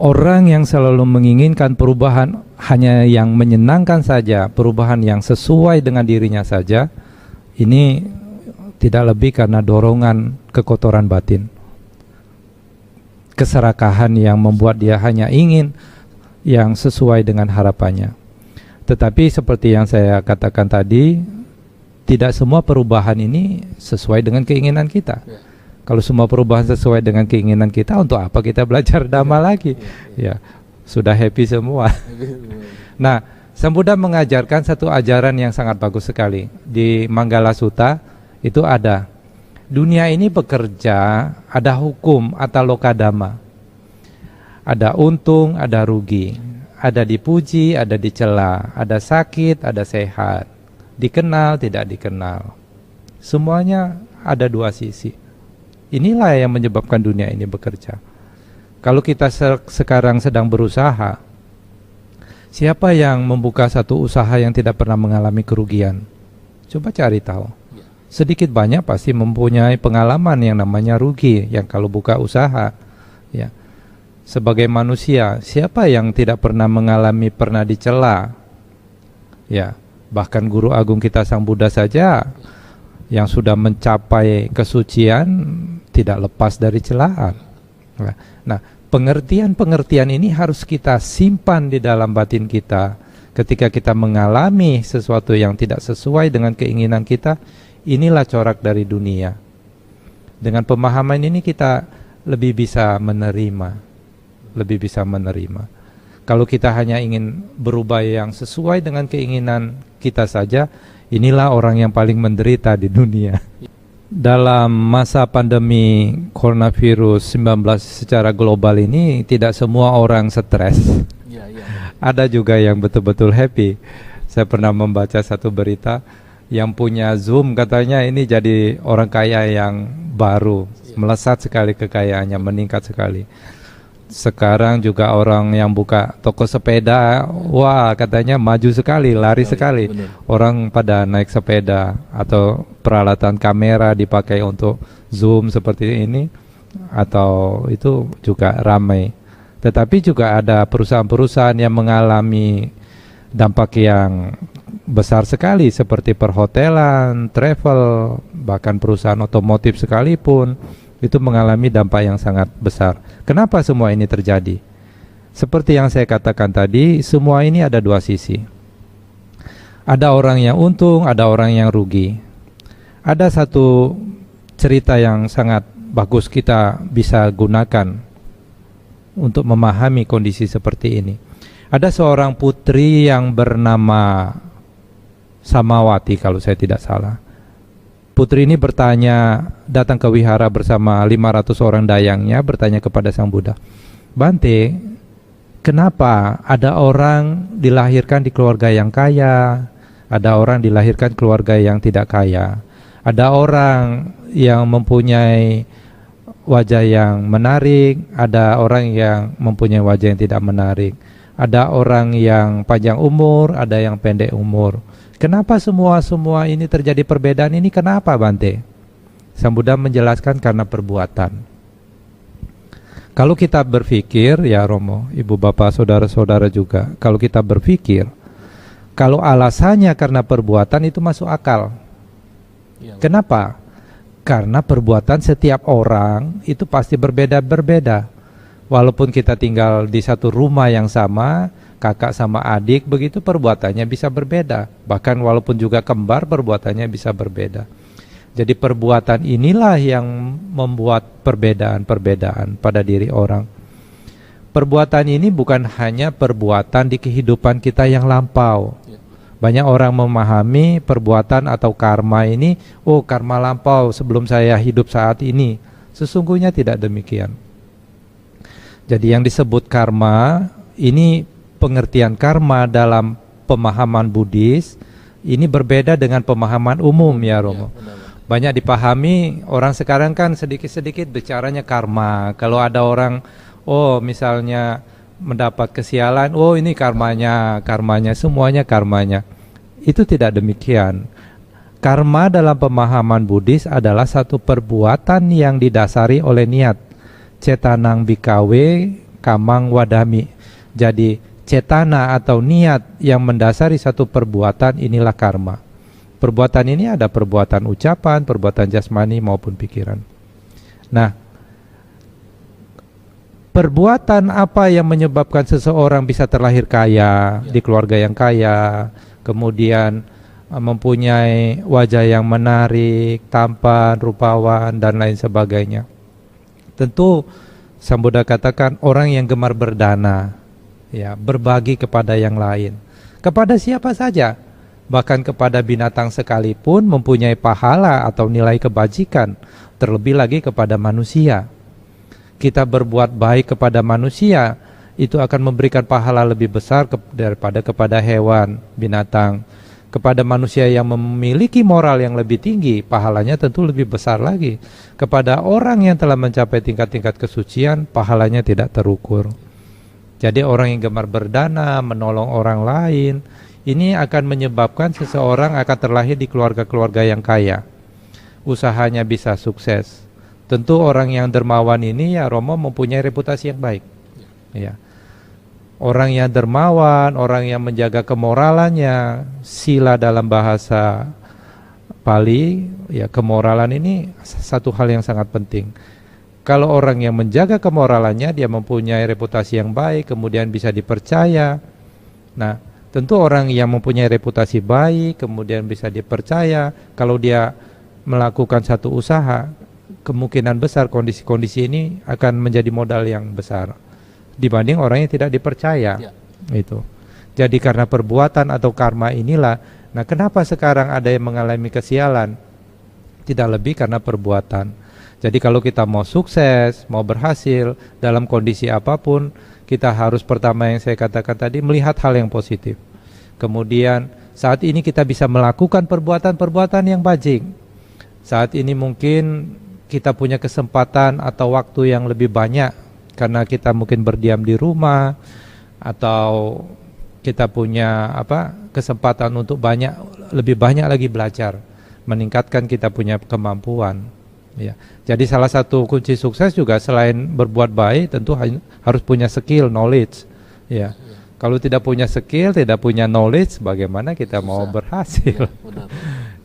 Orang yang selalu menginginkan perubahan hanya yang menyenangkan saja, perubahan yang sesuai dengan dirinya saja, ini tidak lebih karena dorongan kekotoran batin, keserakahan yang membuat dia hanya ingin yang sesuai dengan harapannya. Tetapi seperti yang saya katakan tadi, tidak semua perubahan ini sesuai dengan keinginan kita. Kalau semua perubahan sesuai dengan keinginan kita, untuk apa kita belajar Dhamma lagi? Ya, sudah happy semua. Nah, Sang Buddha mengajarkan satu ajaran yang sangat bagus sekali. Di Manggala Sutta itu ada, dunia ini bekerja, ada hukum atau lokadhamma. Ada untung, ada rugi. Ada dipuji, ada dicela. Ada sakit, ada sehat. Dikenal, tidak dikenal. Semuanya ada dua sisi. Inilah yang menyebabkan dunia ini bekerja. Kalau kita sekarang sedang berusaha, siapa yang membuka satu usaha yang tidak pernah mengalami kerugian? Coba cari tahu. Sedikit banyak pasti mempunyai pengalaman yang namanya rugi, yang kalau buka usaha. Ya. Sebagai manusia, siapa yang tidak pernah mengalami pernah dicela? Ya, bahkan Guru Agung kita Sang Buddha saja yang sudah mencapai kesucian tidak lepas dari celaan. Nah, pengertian-pengertian ini harus kita simpan di dalam batin kita. Ketika kita mengalami sesuatu yang tidak sesuai dengan keinginan kita, inilah corak dari dunia. Dengan pemahaman ini kita lebih bisa menerima. Kalau kita hanya ingin berubah yang sesuai dengan keinginan kita saja, inilah orang yang paling menderita di dunia. Dalam masa pandemi coronavirus 19 secara global ini, tidak semua orang stres. Ada juga yang betul-betul happy. Saya pernah membaca satu berita, yang punya Zoom katanya ini jadi orang kaya yang baru, melesat sekali kekayaannya, meningkat sekali. Sekarang juga orang yang buka toko sepeda, wah katanya maju sekali, lari sekali. Orang pada naik sepeda atau peralatan kamera dipakai untuk Zoom seperti ini, atau itu juga ramai. Tetapi juga ada perusahaan-perusahaan yang mengalami dampak yang besar sekali, seperti perhotelan, travel, bahkan perusahaan otomotif sekalipun itu mengalami dampak yang sangat besar. Kenapa semua ini terjadi? Seperti yang saya katakan tadi, semua ini ada dua sisi. Ada orang yang untung, ada orang yang rugi. Ada satu cerita yang sangat bagus kita bisa gunakan untuk memahami kondisi seperti ini. Ada seorang putri yang bernama Samawati kalau saya tidak salah. Putri ini bertanya, datang ke wihara bersama 500 orang dayangnya, bertanya kepada Sang Buddha, Bante, kenapa ada orang dilahirkan di keluarga yang kaya, ada orang dilahirkan keluarga yang tidak kaya, ada orang yang mempunyai wajah yang menarik, ada orang yang mempunyai wajah yang tidak menarik, ada orang yang panjang umur, ada yang pendek umur. Kenapa semua ini terjadi perbedaan ini? Kenapa, Bante? Sang Buddha menjelaskan karena perbuatan. Kalau kita berpikir, ya Romo, ibu bapak, saudara-saudara juga, kalau kita berpikir, kalau alasannya karena perbuatan itu masuk akal. Kenapa? Karena perbuatan setiap orang itu pasti berbeda-berbeda. Walaupun kita tinggal di satu rumah yang sama, kakak sama adik, begitu perbuatannya bisa berbeda. Bahkan walaupun juga kembar, perbuatannya bisa berbeda. Jadi perbuatan inilah yang membuat perbedaan-perbedaan pada diri orang. Perbuatan ini bukan hanya perbuatan di kehidupan kita yang lampau. Banyak orang memahami perbuatan atau karma ini, oh karma lampau sebelum saya hidup saat ini. Sesungguhnya tidak demikian. Jadi yang disebut karma, ini pengertian karma dalam pemahaman Buddhis ini berbeda dengan pemahaman umum, ya Romo. Banyak dipahami, orang sekarang kan sedikit-sedikit bicaranya karma. Kalau ada orang, oh misalnya mendapat kesialan, oh ini karmanya, semuanya karmanya. Itu tidak demikian. Karma dalam pemahaman Buddhis adalah satu perbuatan yang didasari oleh niat. Cetanang bikawe kamang wadami. Jadi cetana atau niat yang mendasari satu perbuatan inilah karma. Perbuatan ini ada perbuatan ucapan, perbuatan jasmani maupun pikiran. Nah, perbuatan apa yang menyebabkan seseorang bisa terlahir kaya, di keluarga yang kaya, kemudian mempunyai wajah yang menarik, tampan, rupawan, dan lain sebagainya? Tentu Sang Buddha katakan orang yang gemar berdana, ya, berbagi kepada yang lain. Kepada siapa saja, bahkan kepada binatang sekalipun mempunyai pahala atau nilai kebajikan, terlebih lagi kepada manusia. Kita berbuat baik kepada manusia, itu akan memberikan pahala lebih besar daripada kepada hewan, binatang. Kepada manusia yang memiliki moral yang lebih tinggi, pahalanya tentu lebih besar lagi. Kepada orang yang telah mencapai tingkat-tingkat kesucian, pahalanya tidak terukur. Jadi orang yang gemar berdana, menolong orang lain, ini akan menyebabkan seseorang akan terlahir di keluarga-keluarga yang kaya. Usahanya bisa sukses. Tentu orang yang dermawan ini, ya Romo, mempunyai reputasi yang baik. Ya. Orang yang dermawan, orang yang menjaga kemoralannya, sila dalam bahasa Pali, ya, kemoralan ini satu hal yang sangat penting. Kalau orang yang menjaga kemoralannya, dia mempunyai reputasi yang baik, kemudian bisa dipercaya. Nah, tentu orang yang mempunyai reputasi baik, kemudian bisa dipercaya, kalau dia melakukan satu usaha, kemungkinan besar kondisi-kondisi ini akan menjadi modal yang besar dibanding orang yang tidak dipercaya. Itu. Jadi karena perbuatan atau karma inilah, nah kenapa sekarang ada yang mengalami kesialan? Tidak lebih karena perbuatan. Jadi kalau kita mau sukses, mau berhasil dalam kondisi apapun, kita harus pertama yang saya katakan tadi, melihat hal yang positif. Kemudian saat ini kita bisa melakukan perbuatan-perbuatan yang bajing. Saat ini mungkin kita punya kesempatan atau waktu yang lebih banyak karena kita mungkin berdiam di rumah, atau kita punya kesempatan untuk lebih banyak lagi belajar, meningkatkan kita punya kemampuan. Ya. Jadi salah satu kunci sukses juga selain berbuat baik, tentu harus punya skill, knowledge. Ya. Kalau tidak punya skill, tidak punya knowledge, bagaimana kita mau berhasil? Ya,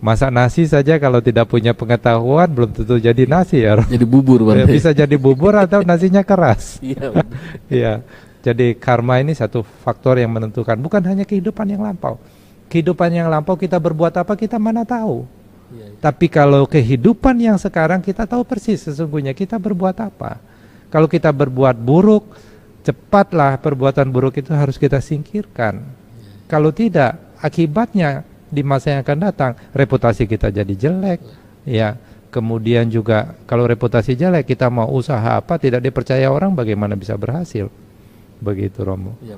masak nasi saja kalau tidak punya pengetahuan belum tentu jadi nasi, ya. Jadi bubur, ya, bisa jadi bubur atau nasinya keras. Iya. Ya. Jadi karma ini satu faktor yang menentukan, bukan hanya kehidupan yang lampau. Kehidupan yang lampau kita berbuat apa kita mana tahu. Ya. Tapi kalau kehidupan yang sekarang kita tahu persis sesungguhnya kita berbuat apa. Kalau kita berbuat buruk, cepatlah perbuatan buruk itu harus kita singkirkan. Kalau tidak, akibatnya di masa yang akan datang reputasi kita jadi jelek, ya. Kemudian juga kalau reputasi jelek, kita mau usaha apa tidak dipercaya orang, bagaimana bisa berhasil? Begitu, Romo. Ya,